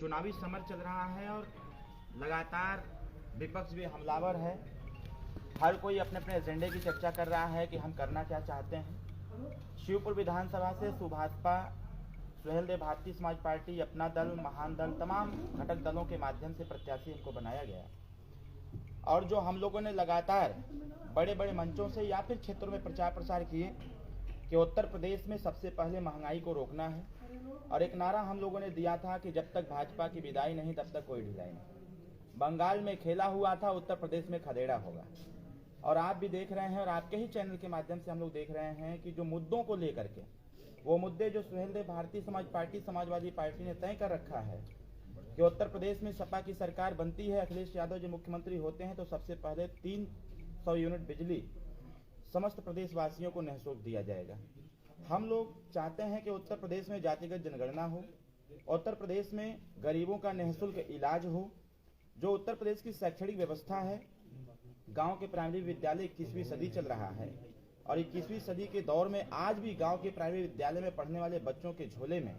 चुनावी समर चल रहा है और लगातार विपक्ष भी हमलावर है। हर कोई अपने अपने एजेंडे की चर्चा कर रहा है कि हम करना क्या चाहते हैं। शिवपुर विधानसभा से सुभाषपा, सुहेलदेव भारतीय समाज पार्टी, अपना दल, महान दल, तमाम घटक दलों के माध्यम से प्रत्याशी हमको बनाया गया और जो हम लोगों ने लगातार बड़े बड़े मंचों से या फिर क्षेत्रों में प्रचार प्रसार किए कि उत्तर प्रदेश में सबसे पहले महंगाई को रोकना है और एक नारा हम लोगों ने दिया था कि जब तक भाजपा की विदाई नहीं तब तक कोई ढिलाई नहीं। बंगाल में खेला हुआ था, उत्तर प्रदेश में खदेड़ा होगा। और आप भी देख रहे हैं और आपके ही चैनल के माध्यम से हम लोग देख रहे हैं कि जो मुद्दों को लेकर के, वो मुद्दे जो सुहेलदेव भारतीय समाज पार्टी, समाजवादी पार्टी ने तय कर रखा है कि उत्तर प्रदेश में सपा की सरकार बनती है, अखिलेश यादव जी मुख्यमंत्री होते हैं तो सबसे पहले 300 यूनिट बिजली समस्त प्रदेशवासियों को निःशुल्क दिया जाएगा। हम लोग चाहते हैं कि उत्तर प्रदेश में जातिगत जनगणना हो, उत्तर प्रदेश में गरीबों का निःशुल्क इलाज हो। जो उत्तर प्रदेश की शैक्षणिक व्यवस्था है, गांव के प्राइमरी विद्यालय 21वीं सदी चल रहा है और 21वीं सदी के दौर में आज भी गांव के प्राइमरी विद्यालय में पढ़ने वाले बच्चों के झोले में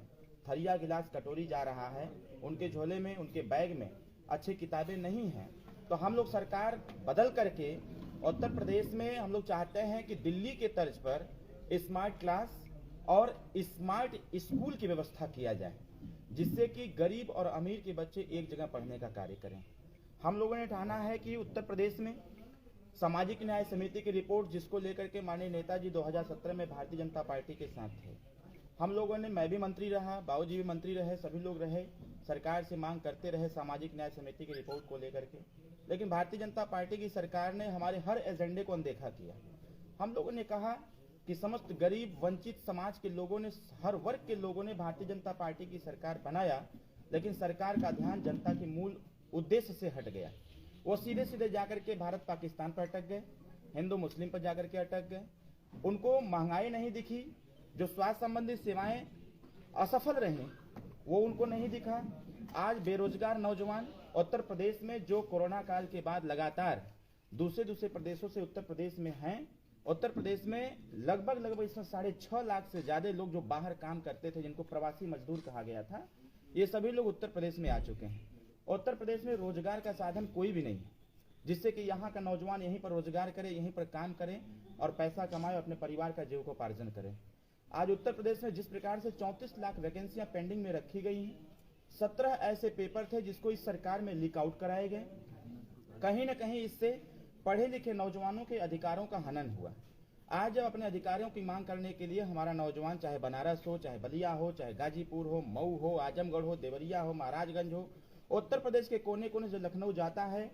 थरिया, गिलास, कटोरी जा रहा है। उनके झोले में, उनके बैग में अच्छी किताबें नहीं हैं। तो हम लोग सरकार बदल करके उत्तर प्रदेश में हम लोग चाहते हैं कि दिल्ली के तर्ज पर स्मार्ट क्लास और स्मार्ट स्कूल की व्यवस्था किया जाए, जिससे कि गरीब और अमीर के बच्चे एक जगह पढ़ने का कार्य करें। हम लोगों ने ठाना है कि उत्तर प्रदेश में सामाजिक न्याय समिति की रिपोर्ट, जिसको लेकर के माननीय नेताजी 2017 में भारतीय जनता पार्टी के साथ थे, हम लोगों ने, मैं भी मंत्री रहा, बाबूजी भी मंत्री रहे, सभी लोग रहे, सरकार से मांग करते रहे सामाजिक न्याय समिति की रिपोर्ट को लेकर के, लेकिन भारतीय जनता पार्टी की सरकार ने हमारे हर एजेंडे को अनदेखा किया। हम लोगों ने कहा कि समस्त गरीब वंचित समाज के लोगों ने, हर वर्ग के लोगों ने भारतीय जनता पार्टी की सरकार बनाया, लेकिन सरकार का ध्यान जनता के मूल उद्देश्य से हट गया। वो सीधे सीधे जाकर के भारत पाकिस्तान पर अटक गए, हिंदू मुस्लिम पर जाकर के अटक गए। उनको महंगाई नहीं दिखी, जो स्वास्थ्य संबंधी सेवाएं असफल रहीं वो उनको नहीं दिखा। आज बेरोजगार नौजवान उत्तर प्रदेश में, जो कोरोना काल के बाद लगातार दूसरे प्रदेशों से उत्तर प्रदेश में हैं, उत्तर प्रदेश में लगभग इसमें 6.5 लाख से ज्यादा लोग जो बाहर काम करते थे, जिनको प्रवासी मजदूर कहा गया था, ये सभी लोग उत्तर प्रदेश में आ चुके हैं। उत्तर प्रदेश में रोजगार का साधन कोई भी नहीं है, जिससे कि यहाँ का नौजवान यहीं पर रोजगार करे, यहीं पर काम करे और पैसा कमाए और अपने परिवार का जीविकोपार्जन करे। आज उत्तर प्रदेश में जिस प्रकार से 34 लाख वैकेंसियां पेंडिंग में रखी गई हैं, 17 ऐसे पेपर थे जिसको इस सरकार में लीक आउट कराए गए। कहीं न कहीं इससे पढ़े लिखे नौजवानों के अधिकारों का हनन हुआ। आज जब अपने अधिकारों की मांग करने के लिए हमारा नौजवान, चाहे बनारस हो, चाहे बलिया हो, चाहे गाजीपुर हो, मऊ हो, आजमगढ़ हो, देवरिया हो, महाराजगंज हो, उत्तर प्रदेश के कोने कोने से लखनऊ जाता है,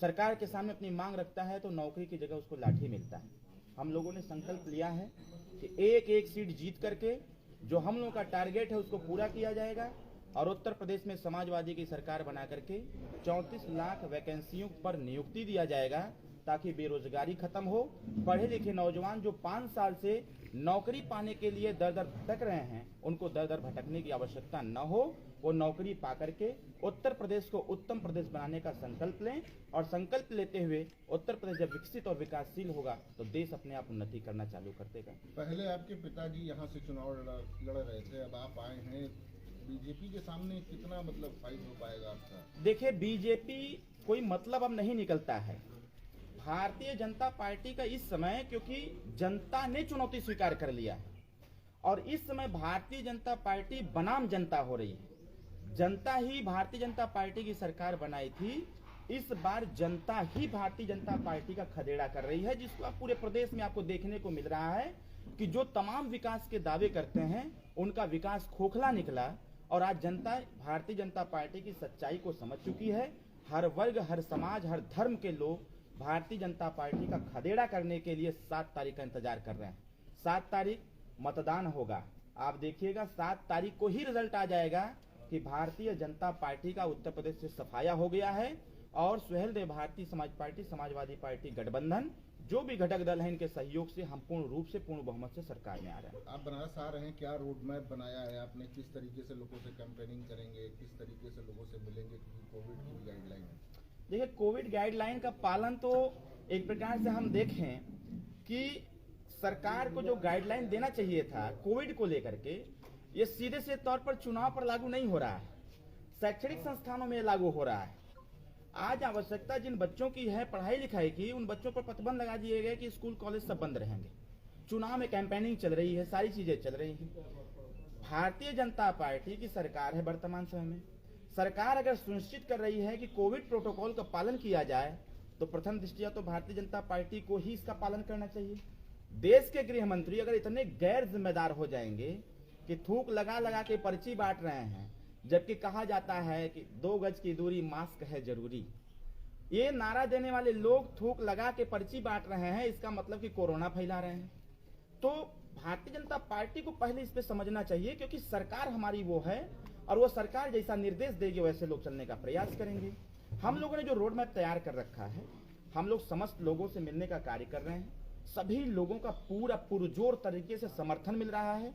सरकार के सामने अपनी मांग रखता है तो नौकरी की जगह उसको लाठी मिलता है। हम लोगों ने संकल्प लिया है कि एक सीट जीत करके जो हम लोगों का टारगेट है उसको पूरा किया जाएगा और उत्तर प्रदेश में समाजवादी की सरकार बना करके 34 लाख वैकेंसियों पर नियुक्ति दिया जाएगा, ताकि बेरोजगारी खत्म हो। पढ़े लिखे नौजवान जो 5 साल से नौकरी पाने के लिए दर दर भटक रहे हैं, उनको दर दर भटकने की आवश्यकता न हो, वो नौकरी पा करके उत्तर प्रदेश को उत्तम प्रदेश बनाने का संकल्प लें और संकल्प लेते हुए उत्तर प्रदेश जब विकसित और विकासशील होगा तो देश अपने आप उन्नति करना चालू कर देगा। पहले आपके पिताजी यहाँ से चुनाव लड़ रहे थे, अब आप आए हैं, बीजेपी के सामने कितना फाइट हो पाएगा आपका? देखिए, बीजेपी कोई मतलब अब नहीं निकलता है। भारतीय जनता पार्टी का इस समय, क्योंकि जनता ने चुनौती स्वीकार कर लिया है और इस समय भारतीय जनता पार्टी बनाम जनता हो रही है। जनता ही भारतीय जनता पार्टी की सरकार बनाई थी, इस बार जनता ही भारतीय जनता पार्टी का खदेड़ा कर रही है, जिसको आप पूरे प्रदेश में आपको देखने को मिल रहा है कि जो तमाम विकास के दावे करते हैं उनका विकास खोखला निकला और आज जनता भारतीय जनता पार्टी की सच्चाई को समझ चुकी है। हर वर्ग, हर समाज, हर धर्म के लोग भारतीय जनता पार्टी का खदेड़ा करने के लिए 7 तारीख का इंतजार कर रहे हैं। 7 तारीख मतदान होगा, आप देखिएगा 7 तारीख को ही रिजल्ट आ जाएगा कि भारतीय जनता पार्टी का उत्तर प्रदेश से सफाया हो गया है और सुहेलदेव भारतीय समाज पार्टी, समाजवादी पार्टी गठबंधन, जो भी घटक दल है, इनके सहयोग से हम पूर्ण रूप से, पूर्ण बहुमत से सरकार में आ रहे हैं। आप बनारस आ रहे हैं, क्या रोड मैप बनाया है आपने? किस तरीके से लोगों से कैंपेनिंग करेंगे, किस तरीके से लोगों से मिलेंगे, क्योंकि कोविड की गाइडलाइन है? देखिए, कोविड गाइडलाइन का पालन तो एक प्रकार से हम देखें कि सरकार को जो गाइडलाइन देना चाहिए था कोविड को लेकर के, ये सीधे से तौर पर चुनाव पर लागू नहीं हो रहा है। शैक्षणिक संस्थानों में लागू हो रहा है। आज आवश्यकता जिन बच्चों की है पढ़ाई लिखाई की, उन बच्चों पर प्रतिबंध लगा दिए गए कि स्कूल कॉलेज सब बंद रहेंगे। चुनाव में कैंपेनिंग चल रही है, सारी चीजें चल रही हैं। भारतीय जनता पार्टी की सरकार है वर्तमान समय में। सरकार अगर सुनिश्चित कर रही है कि कोविड प्रोटोकॉल का पालन किया जाए, तो प्रथम दृष्टया तो भारतीय जनता पार्टी को ही इसका पालन करना चाहिए। देश के गृह मंत्री अगर इतने गैर जिम्मेदार हो जाएंगे कि थूक लगा लगा के पर्ची बांट रहे हैं, जबकि कहा जाता है कि 2 गज की दूरी, मास्क है जरूरी, ये नारा देने वाले लोग थूक लगा के पर्ची बांट रहे हैं, इसका मतलब कि कोरोना फैला रहे हैं। तो भारतीय जनता पार्टी को पहले इस पे समझना चाहिए, क्योंकि सरकार हमारी वो है और वो सरकार जैसा निर्देश देगी वैसे लोग चलने का प्रयास करेंगे। हम लोगों ने जो रोड मैप तैयार कर रखा है, हम लोग समस्त लोगों से मिलने का कार्य कर रहे हैं। सभी लोगों का पूरा पुरजोर तरीके से समर्थन मिल रहा है।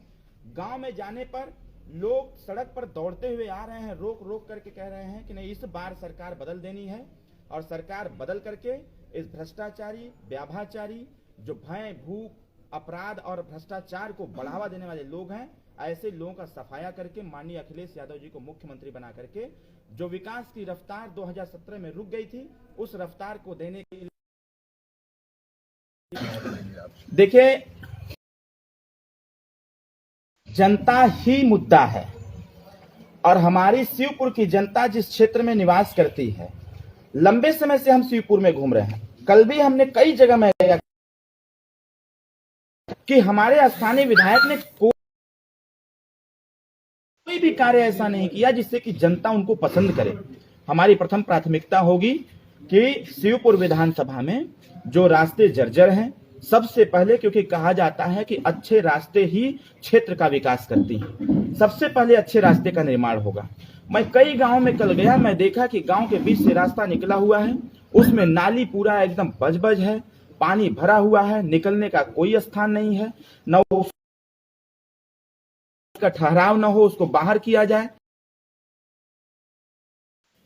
गांव में जाने पर लोग सड़क पर दौड़ते हुए आ रहे हैं, रोक रोक करके कह रहे हैं कि नहीं, इस बार सरकार बदल देनी है। और सरकार बदल करके इस भ्रष्टाचारी, व्याभाचारी, जो भय, भूख, अपराध और भ्रष्टाचार को बढ़ावा देने वाले लोग हैं, ऐसे लोगों का सफाया करके माननीय अखिलेश यादव जी को मुख्यमंत्री बना करके जो विकास की रफ्तार 2017 में रुक गई थी, उस रफ्तार को देने के लिए देखिए, जनता ही मुद्दा है। और हमारी शिवपुर की जनता जिस क्षेत्र में निवास करती है, लंबे समय से हम शिवपुर में घूम रहे हैं। कल भी हमने कई जगह में कि हमारे स्थानीय विधायक ने कोई भी कार्य ऐसा नहीं किया जिससे कि जनता उनको पसंद करे। हमारी प्रथम प्राथमिकता होगी कि शिवपुर विधानसभा में जो रास्ते जर्जर हैं, सबसे पहले, क्योंकि कहा जाता है कि अच्छे रास्ते ही क्षेत्र का विकास करती हैं, सबसे पहले अच्छे रास्ते का निर्माण होगा। मैं कई गांव में कल गया, मैं देखा कि गांव के बीच से रास्ता निकला हुआ है, उसमें नाली पूरा एकदम बज है, पानी भरा हुआ है, निकलने का कोई स्थान नहीं है, न उसका ठहराव न हो, उसको बाहर किया जाए।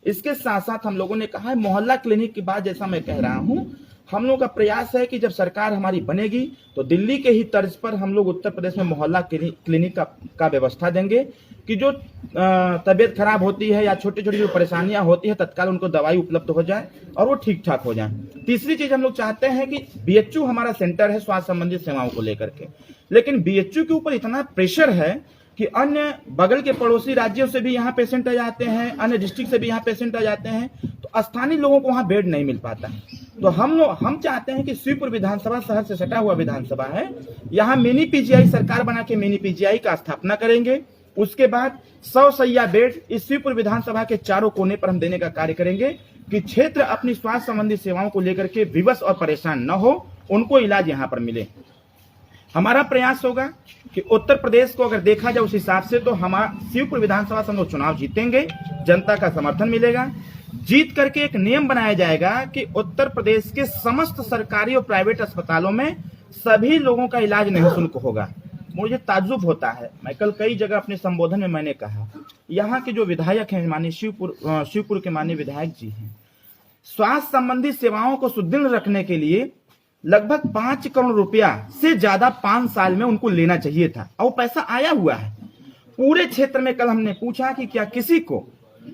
इसके साथ साथ हम लोगों ने कहा है मोहल्ला क्लिनिक की बात, जैसा मैं कह रहा हूं, हम लोगों का प्रयास है कि जब सरकार हमारी बनेगी तो दिल्ली के ही तर्ज पर हम लोग उत्तर प्रदेश में मोहल्ला क्लिनिक का व्यवस्था देंगे कि जो तबीयत खराब होती है या छोटी छोटी जो परेशानियां होती है, तत्काल उनको दवाई उपलब्ध हो जाए और वो ठीक ठाक हो जाए। तीसरी चीज हम लोग चाहते हैं कि बीएचयू हमारा सेंटर है स्वास्थ्य संबंधी सेवाओं को लेकर के, लेकिन बीएचयू के ऊपर इतना प्रेशर है कि अन्य बगल के पड़ोसी राज्यों से भी यहाँ पेशेंट आ जाते हैं, अन्य डिस्ट्रिक्ट से भी यहाँ पेशेंट आ जाते हैं, तो स्थानीय लोगों को वहाँ बेड नहीं मिल पाता है। तो हम चाहते हैं कि शिवपुर विधानसभा शहर से सटा हुआ विधानसभा है, यहाँ मिनी पीजीआई सरकार बना के मिनी पीजीआई का स्थापना करेंगे। उसके बाद 100 शैय्या बेड इस शिवपुर विधानसभा के चारों कोने पर हम देने का कार्य करेंगे कि क्षेत्र अपनी स्वास्थ्य संबंधी सेवाओं को लेकर के विवश और परेशान न हो, उनको इलाज यहाँ पर मिले। हमारा प्रयास होगा कि उत्तर प्रदेश को अगर देखा जाए उस हिसाब से, तो हमारा शिवपुर विधानसभा से हम लोग चुनाव जीतेंगे, जनता का समर्थन मिलेगा। जीत करके एक नियम बनाया जाएगा कि उत्तर प्रदेश के समस्त सरकारी और प्राइवेट अस्पतालों में सभी लोगों का इलाज निःशुल्क होगा। मुझे ताज्जुब होता है, मैं कल कई जगह अपने संबोधन में मैंने कहा, यहाँ के जो विधायक हैं, माननीय शिवपुर के माननीय विधायक जी हैं, स्वास्थ्य संबंधी सेवाओं को सुदृढ़ रखने के लिए लगभग 5 करोड़ रुपया से ज्यादा 5 साल में उनको लेना चाहिए था, और वो पैसा आया हुआ है पूरे क्षेत्र में। कल हमने पूछा कि क्या किसी को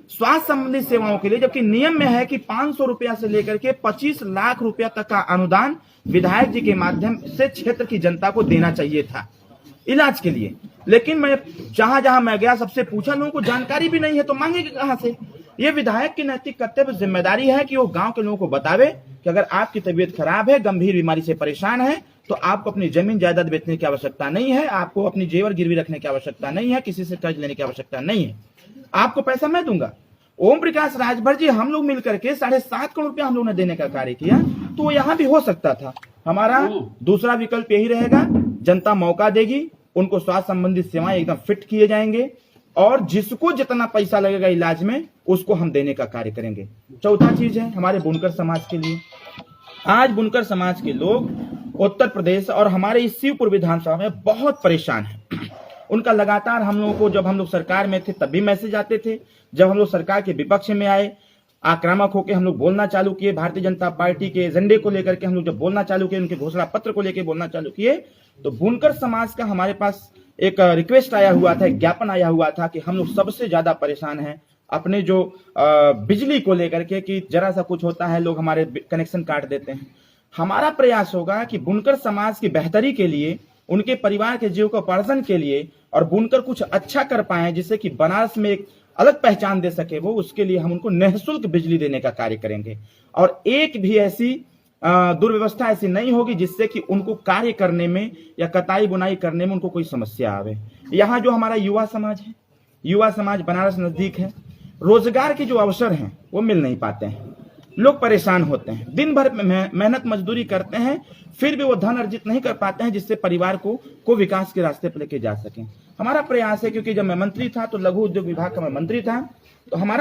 स्वास्थ्य संबंधी सेवाओं के लिए, जबकि नियम में है कि 500 रुपया से लेकर के 25 लाख रुपया तक का अनुदान विधायक जी के माध्यम से क्षेत्र की जनता को देना चाहिए था इलाज के लिए, लेकिन मैं जहां मैं गया सबसे पूछा, लोगों को जानकारी भी नहीं है, तो मांगेंगे कहां से। ये विधायक की नैतिक कर्तव्य जिम्मेदारी है कि वो गांव के लोगों को बतावे कि अगर आपकी तबीयत खराब है, गंभीर बीमारी से परेशान है, तो आपको अपनी जमीन जायदाद बेचने की आवश्यकता नहीं है, आपको अपनी जेवर गिरवी रखने की आवश्यकता नहीं है, किसी से कर्ज लेने की आवश्यकता नहीं है, आपको पैसा मैं दूंगा। ओम प्रकाश राजभर जी, हम लोग मिलकर के 7.5 करोड़ रुपया हम लोग ने देने का कार्य किया, तो यहाँ भी हो सकता था। हमारा दूसरा विकल्प यही रहेगा, जनता मौका देगी, उनको स्वास्थ्य संबंधी सेवाएं एकदम फिट किए जाएंगे, और जिसको जितना पैसा लगेगा इलाज में, उसको हम देने का कार्य करेंगे। चौथा चीज है हमारे बुनकर समाज के लिए। आज बुनकर समाज के लोग उत्तर प्रदेश और हमारे इस शिवपुर विधानसभा में बहुत परेशान हैं। उनका लगातार हम लोगों को, जब हम लोग सरकार में थे तब भी मैसेज आते थे, जब हम लोग सरकार के विपक्ष में आए, आक्रामक होकर हम लोग बोलना चालू किए, भारतीय जनता पार्टी के एजेंडे को लेकर के हम लोग जब बोलना चालू किए, उनके घोषणा पत्र को लेकर बोलना चालू किए, तो बुनकर समाज का हमारे पास एक रिक्वेस्ट आया हुआ था, एक ज्ञापन आया हुआ था कि हम लोग सबसे ज्यादा परेशान हैं अपने जो बिजली को लेकर के कि जरा सा कुछ होता है लोग हमारे कनेक्शन काट देते हैं। हमारा प्रयास होगा कि बुनकर समाज की बेहतरी के लिए, उनके परिवार के जीविकोपार्जन के लिए और बुनकर कुछ अच्छा कर पाए जिससे कि बनारस में एक अलग पहचान दे सके वो, उसके लिए हम उनको निःशुल्क बिजली देने का कार्य करेंगे। और एक भी ऐसी दुर्व्यवस्था ऐसी नहीं होगी जिससे कि उनको कार्य करने में या कताई बुनाई करने में उनको कोई समस्या आवे। यहाँ जो हमारा युवा समाज है, युवा समाज बनारस नजदीक है, रोजगार के जो अवसर हैं वो मिल नहीं पाते हैं, लोग परेशान होते हैं, दिन भर मेहनत मजदूरी करते हैं, फिर भी वो धन अर्जित नहीं कर पाते हैं जिससे परिवार को विकास के रास्ते पर लेके जा सकें। हमारा प्रयास है, क्योंकि जब मैं मंत्री था तो लघु उद्योग विभाग का मैं मंत्री था, तो हमारा